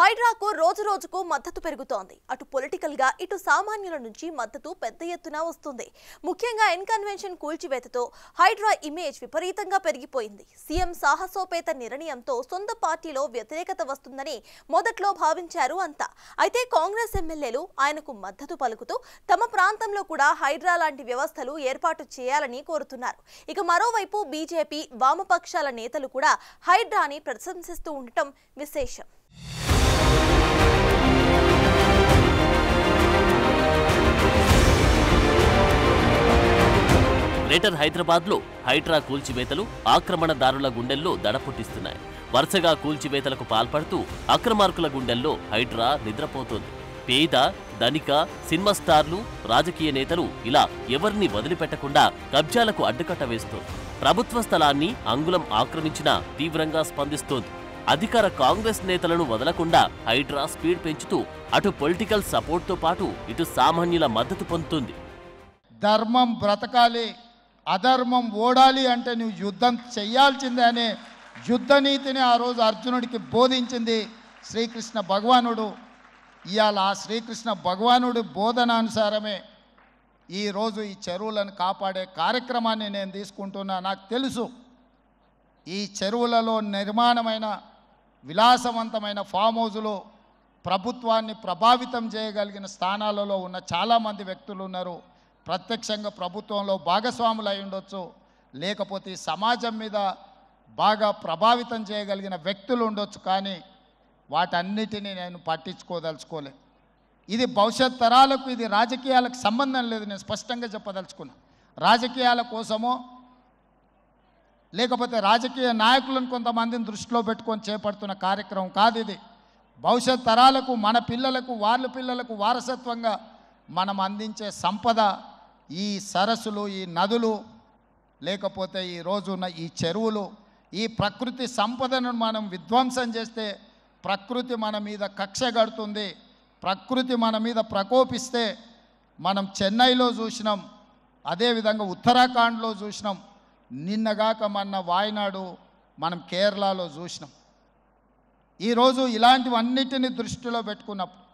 హైడ్రాకు రోజు రోజుకు మద్దతు పెరుగుతోంది. అటు పొలిటికల్ గా ఇటు సామాన్యుల నుంచి మద్దతు పెద్ద ఎత్తున వస్తుంది. ముఖ్యంగా ఎన్కన్వెన్షన్ కూల్చివేతతో హైడ్రా ఇమేజ్ విపరీతంగా పెరిగిపోయింది. సీఎం సాహసోపేత నిర్ణయంతో సొంత పార్టీలో వ్యతిరేకత వస్తుందని మొదట్లో భావించారు అంతా. అయితే కాంగ్రెస్ ఎమ్మెల్యేలు ఆయనకు మద్దతు పలుకుతూ తమ ప్రాంతంలో కూడా హైడ్రా లాంటి వ్యవస్థలు ఏర్పాటు చేయాలని కోరుతున్నారు. ఇక మరోవైపు బీజేపీ వామపక్షాల నేతలు కూడా హైడ్రాని ప్రశంసిస్తూ ఉండటం విశేషం. గ్రేటర్ హైదరాబాద్లో హైడ్రా కూల్చివేతలు ఆక్రమణదారుల గుండెల్లో దడపుట్టిస్తున్నాయి. వరుసగా కూల్చివేతలకు పాల్పడుతూ అక్రమార్కుల గుండెల్లో హైడ్రా నిద్రపోతోంది. పేద, ధనిక, సినిమా స్టార్లు, రాజకీయ నేతలు ఇలా ఎవరిని వదిలిపెట్టకుండా కబ్జాలకు అడ్డుకట్ట వేస్తోంది. ప్రభుత్వ స్థలాన్ని అంగుళం ఆక్రమించినా తీవ్రంగా స్పందిస్తోంది. అధికార కాంగ్రెస్ నేతలను వదలకుండా హైడ్రా స్పీడ్ పెంచుతూ అటు పొలిటికల్ సపోర్ట్తో పాటు ఇటు సామాన్యుల మద్దతు పొందుతుంది. ధర్మం బ్రతకాలి, అధర్మం ఓడాలి అంటే నువ్వు యుద్ధం చెయ్యాల్సిందే అనే యుద్ధ నీతిని ఆ రోజు అర్జునుడికి బోధించింది శ్రీకృష్ణ భగవానుడు. ఇవాళ ఆ శ్రీకృష్ణ భగవానుడి బోధనానుసారమే ఈరోజు ఈ చెరువులను కాపాడే కార్యక్రమాన్ని నేను తీసుకుంటున్నా. నాకు తెలుసు ఈ చెరువులలో నిర్మాణమైన విలాసవంతమైన ఫామ్ హౌజులు ప్రభుత్వాన్ని ప్రభావితం చేయగలిగిన స్థానాలలో ఉన్న చాలామంది వ్యక్తులు ఉన్నారు. ప్రత్యక్షంగా ప్రభుత్వంలో భాగస్వాములు అయి ఉండొచ్చు, లేకపోతే సమాజం మీద బాగా ప్రభావితం చేయగలిగిన వ్యక్తులు ఉండొచ్చు. కానీ వాటన్నిటినీ నేను పట్టించుకోదలుచుకోలే. ఇది భవిష్యత్ తరాలకు, ఇది రాజకీయాలకు సంబంధం లేదు. నేను స్పష్టంగా చెప్పదలుచుకున్నా. రాజకీయాల కోసమో లేకపోతే రాజకీయ నాయకులను కొంతమందిని దృష్టిలో పెట్టుకొని చేపడుతున్న కార్యక్రమం కాదు ఇది. భవిష్యత్ తరాలకు, మన పిల్లలకు, వాళ్ళ పిల్లలకు వారసత్వంగా మనం అందించే సంపద ఈ సరస్సులు, ఈ నదులు, లేకపోతే ఈ రోజున్న ఈ చెరువులు. ఈ ప్రకృతి సంపదను మనం విధ్వంసం చేస్తే ప్రకృతి మన మీద కక్ష కడుతుంది. ప్రకృతి మన మీద ప్రకోపిస్తే మనం చెన్నైలో చూసినాం, అదేవిధంగా ఉత్తరాఖండ్లో చూసినాం, నిన్నగాక మొన్న వాయనాడు మనం కేరళలో చూసినాం. ఈరోజు ఇలాంటివన్నిటిని దృష్టిలో పెట్టుకున్నప్పుడు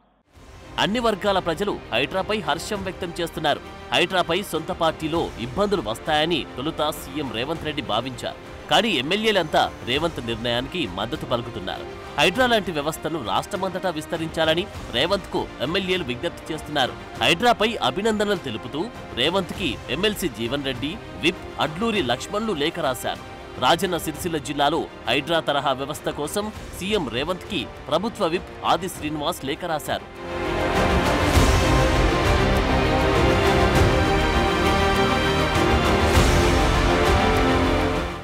అన్ని వర్గాల ప్రజలు హైడ్రాపై హర్షం వ్యక్తం చేస్తున్నారు. హైడ్రాపై సొంత పార్టీలో ఇబ్బందులు వస్తాయని తొలుత సీఎం రేవంత్ రెడ్డి భావించారు. కానీ ఎమ్మెల్యేలంతా రేవంత్ నిర్ణయానికి మద్దతు పలుకుతున్నారు. హైడ్రా లాంటి వ్యవస్థను రాష్ట్రమంతటా విస్తరించాలని రేవంత్కు ఎమ్మెల్యేలు విజ్ఞప్తి చేస్తున్నారు. హైడ్రాపై అభినందనలు తెలుపుతూ రేవంత్కి ఎమ్మెల్సీ జీవన్ రెడ్డి, విప్ అడ్లూరి లక్ష్మణ్లు లేఖ రాశారు. రాజన్న సిరిసిల్ల జిల్లాలో హైడ్రా తరహా వ్యవస్థ కోసం సీఎం రేవంత్కి ప్రభుత్వ విప్ ఆది శ్రీనివాస్ లేఖ రాశారు.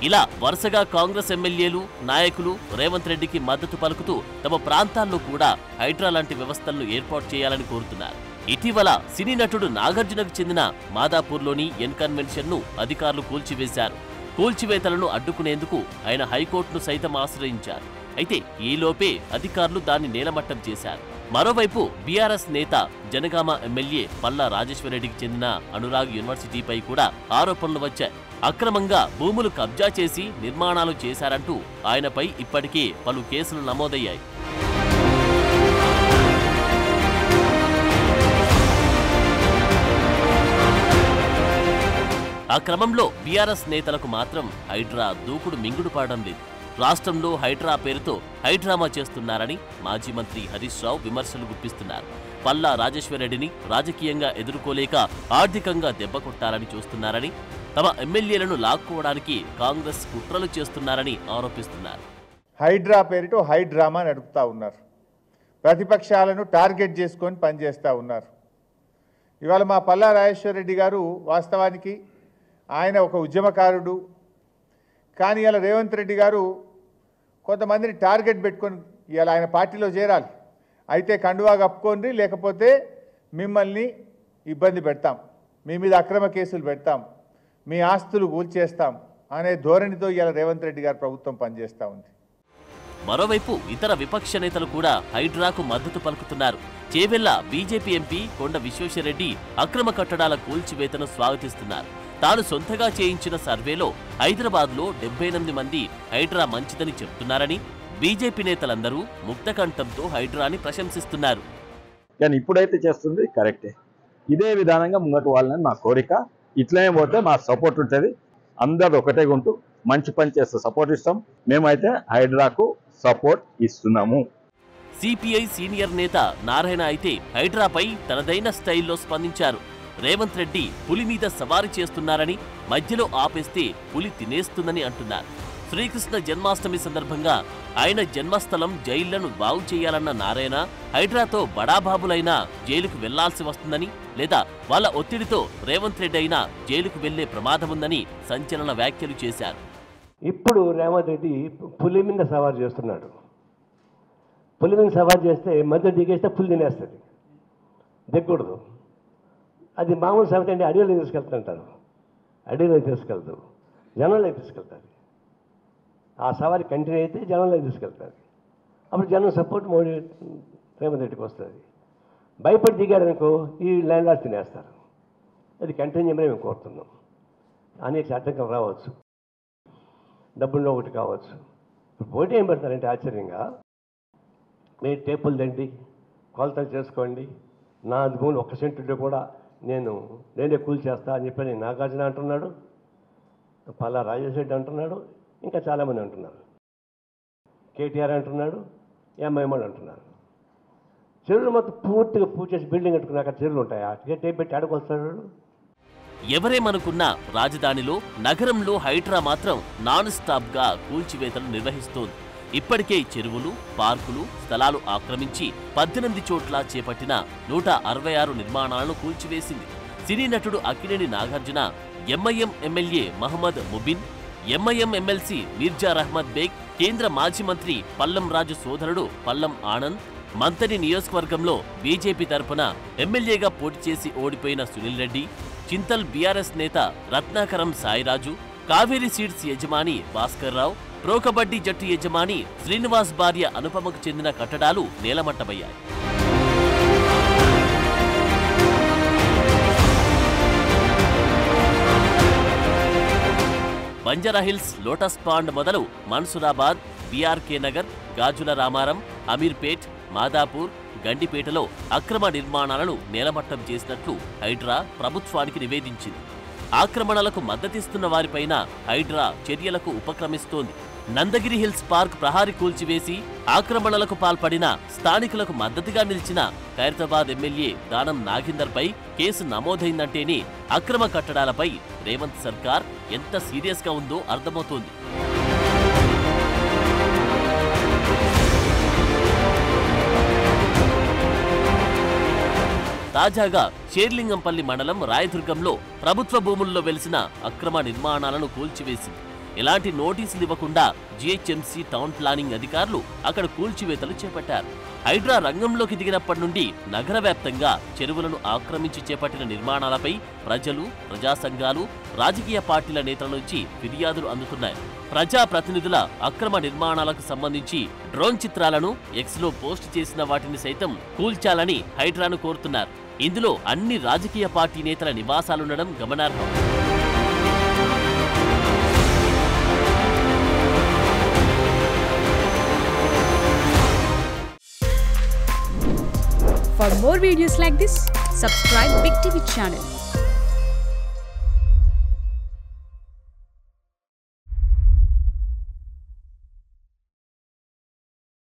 ఇలా వరుసగా కాంగ్రెస్ ఎమ్మెల్యేలు, నాయకులు రేవంత్ రెడ్డికి మద్దతు పలుకుతూ తమ ప్రాంతాల్లో కూడా హైడ్రా లాంటి వ్యవస్థలను ఏర్పాటు చేయాలని కోరుతున్నారు. ఇటీవల సినీ నటుడు నాగార్జునకు చెందిన మాదాపూర్లోని ఎన్కన్వెన్షన్ను అధికారులు కూల్చివేశారు. కూల్చివేతలను అడ్డుకునేందుకు ఆయన హైకోర్టును సైతం ఆశ్రయించారు. అయితే ఈలోపే అధికారులు దాన్ని నేలమట్టం చేశారు. మరోవైపు బీఆర్ఎస్ నేత జనగామ ఎమ్మెల్యే పల్లా రాజేశ్వరరెడ్డికి చెందిన అనురాగ్ యూనివర్సిటీపై కూడా ఆరోపణలు వచ్చాయి. అక్రమంగా భూములు కబ్జా చేసి నిర్మాణాలు చేశారంటూ ఆయనపై ఇప్పటికే పలు కేసులు నమోదయ్యాయి. ఆ క్రమంలో బీఆర్ఎస్ నేతలకు మాత్రం హైడ్రా దూకుడు మింగుడు పాడడం లేదు. రాష్ట్రంలో హైడ్రా పేరుతో హైడ్రామా చేస్తున్నారని మాజీ మంత్రి హరీష్ రావు విమర్శలు గుప్పిస్తున్నారు. పల్లా రాజేశ్వరరెడ్డిని రాజకీయంగా ఎదుర్కోలేక ఆర్థికంగా దెబ్బకొట్టాలని చూస్తున్నారని, తమ ఎమ్మెల్యేలను లాక్కోవడానికి కాంగ్రెస్ కుట్రలు చేస్తున్నారని ఆరోపిస్తున్నారు. హైడ్రా పేరుతో హైడ్రామా నడుపుతా ఉన్నారు. ప్రతిపక్షాలను టార్గెట్ చేసుకొని పనిచేస్తూ ఉన్నారు. ఇవాళ మా పల్లా రాజేశ్వరరెడ్డి గారు వాస్తవానికి ఆయన ఒక ఉద్యమకారుడు. కానీ ఇలా రేవంత్ రెడ్డి గారు కొంతమందిని టార్గెట్ పెట్టుకొని ఇవాళ ఆయన పార్టీలో చేరాలి. అయితే కండువా కప్పుకోండి, లేకపోతే మిమ్మల్ని ఇబ్బంది పెడతాం, మీ మీద అక్రమ కేసులు పెడతాం, మీ ఆస్తులు కూల్చేస్తాం అనే ధోరణితో ఇవాళ రేవంత్ రెడ్డి గారు ప్రభుత్వం పనిచేస్తూ ఉంది. మరోవైపు ఇతర విపక్ష నేతలు కూడా హైడ్రాకు మద్దతు పలుకుతున్నారు. చేవెళ్ల బీజేపీ ఎంపీ కొండ విశ్వేశ్వరరెడ్డి అక్రమ కట్టడాల కూల్చివేతను స్వాగతిస్తున్నారు. తాను సొంతగా చేయించిన సర్వేలో హైదరాబాద్లో 78 మంది హైడ్రా మంచిదని చెప్తున్నారని, బీజేపీ నేతలందరూ ముక్తకంఠంతో హైడ్రాని ప్రశంసిస్తున్నారు. కానీ ఇప్పుడైతే చేస్తుంది కరెక్టే. ఇదే విధానంగా ముంగకు వాళ్ళని మా కోరిక. ఇట్లనే పోతే మా సపోర్ట్ ఉంటుంది. అందరూ ఒకటే ఉంటూ మంచి పని చేస్తే సపోర్ట్ ఇస్తాం. మేమైతే హైడ్రాకు సపోర్ట్ ఇస్తున్నాము. సిపిఐ సీనియర్ నేత నారాయణ అయితే హైడ్రాపై తనదైన స్టైల్లో స్పందించారు. రేవంత్ రెడ్డి పులి మీద సవారీ చేస్తున్నారని, మధ్యలో ఆపేస్తే పులి తినేస్తుందని అంటున్నారు. శ్రీకృష్ణ జన్మాష్టమి సందర్భంగా ఆయన జన్మస్థలం జైళ్లను బాగు చేయాలన్న నారాయణ హైడ్రాతో బడాబాబులైనా జైలుకు వెళ్లాల్సి వస్తుందని, లేదా వాళ్ళ ఒత్తిడితో రేవంత్ రెడ్డి అయినా జైలుకు వెళ్లే ప్రమాదముందని సంచలన వ్యాఖ్యలు చేశారు. ఇప్పుడు రేవంత్ రెడ్డి పులి మీద సవారు చేస్తున్నాడు. పులి మీద సవారు చేస్తే మధ్య దిగేస్తే పులి తినేస్తుంది, దిగకూడదు. అది మామూలు సవారి అంటే అడవిలో తీసుకెళ్తుంటారు, అడవిలో తీసుకెళ్తారు, జనంలో తీసుకెళ్తారు. ఆ సవారి కంటిన్యూ అయితే జనంలో తీసుకెళ్తారు. అప్పుడు జనం సపోర్ట్ మోడీ రేవంత్ రెడ్డికి వస్తుంది. భయపడి దిగారనుకో ఈ ల్యాండ్ లార్డ్ తినేస్తారు. అది కంటిన్యూ చేయమని మేము కోరుతున్నాం. అనేక ఆటంకాలు రావచ్చు, డబ్బుల్లో ఒకటి కావచ్చు. ఇప్పుడు పోటీ ఏం పెడతారంటే ఆశ్చర్యంగా, మీరు టేపులు తండి, కొలతలు చేసుకోండి, నా భూములు 1 సెంటు కూడా నేనే కూల్ చేస్తా అని చెప్పని నాగార్జున అంటున్నాడు, పల్లా రాజేశ్వరెడ్డి అంటున్నాడు, ఇంకా చాలామంది అంటున్నారు, కేటీఆర్ అంటున్నాడు, ఎంఐఎంఆర్ అంటున్నారు. చెరువులు మొత్తం పూర్తిగా పూజ చేసి బిల్డింగ్ కట్టుకుని అక్కడ చెరువులు ఉంటాయా? టేప్ పెట్టి ఆడుకొస్తాడు. ఎవరేమనుకున్నా రాజధానిలో నగరంలో హైడ్రా మాత్రం నాన్ స్టాప్ గా కూల్చివేతలు నిర్వహిస్తోంది. ఇప్పటికే చెరువులు, పార్కులు, స్థలాలు ఆక్రమించి 18 చోట్ల చేపట్టిన 166 నిర్మాణాలను కూల్చివేసింది. సినీ నటుడు Akkineni Nagarjuna, MIM MLA Mohammed Mubin, MIM MLC Mirza Rahmat Baig, కేంద్ర మాజీ మంత్రి పల్లం రాజు సోదరుడు పల్లం ఆనంద్, మంతని నియోజకవర్గంలో బీజేపీ తరపున ఎమ్మెల్యేగా పోటీ చేసి ఓడిపోయిన సునీల్ రెడ్డి, చింతల్ బీఆర్ఎస్ నేత రత్నాకరం సాయిరాజు, కావేరీ సీడ్స్ యజమాని భాస్కర్ రావు, ప్రో కబడ్డీ జట్టు యజమాని శ్రీనివాస్ భార్య అనుపమకు చెందిన కట్టడాలు నేలమట్టమయ్యాయి. బంజారాహిల్స్, లోటస్ పాండ్ మొదలు మన్సూరాబాద్, బీఆర్కే నగర్, గాజుల రామారం, అమీర్పేట్, మాదాపూర్, గండిపేటలో అక్రమ నిర్మాణాలను నేలమట్టం చేసినట్లు హైడ్రా ప్రభుత్వానికి నివేదించింది. ఆక్రమణలకు మద్దతిస్తున్న వారిపైన హైడ్రా చర్యలకు ఉపక్రమిస్తోంది. నందగిరి హిల్స్ పార్క్ ప్రహారీ కూల్చివేసి ఆక్రమణలకు పాల్పడిన స్థానికులకు మద్దతుగా నిలిచిన ఖైరతాబాద్ ఎమ్మెల్యే దానం నాగేందర్పై కేసు నమోదైందంటేనే అక్రమ కట్టడాలపై రేవంత్ సర్కార్ ఎంత సీరియస్గా ఉందో అర్థమవుతోంది. తాజాగా షేర్లింగంపల్లి మండలం రాయదుర్గంలో ప్రభుత్వ భూముల్లో వెలిసిన అక్రమ నిర్మాణాలను కూల్చివేసింది. ఎలాంటి నోటీసులు ఇవ్వకుండా జీహెచ్ఎంసీ టౌన్ ప్లానింగ్ అధికారులు అక్కడ కూల్చివేతలు చేపట్టారు. హైడ్రా రంగంలోకి దిగినప్పటి నుండి నగర వ్యాప్తంగా చెరువులను ఆక్రమించి చేపట్టిన నిర్మాణాలపై ప్రజలు, ప్రజా సంఘాలు, రాజకీయ పార్టీల నేతల నుంచి ఫిర్యాదులు అందుతున్నాయి. ప్రజా ప్రతినిధుల అక్రమ నిర్మాణాలకు సంబంధించి డ్రోన్ చిత్రాలను ఎక్స్లో పోస్ట్ చేసిన వాటిని సైతం కూల్చాలని హైడ్రాను కోరుతున్నారు. ఇందులో అన్ని రాజకీయ పార్టీ నేతల నివాసాలుండడం గమనార్హం. For more videos like this, subscribe Big TV channel.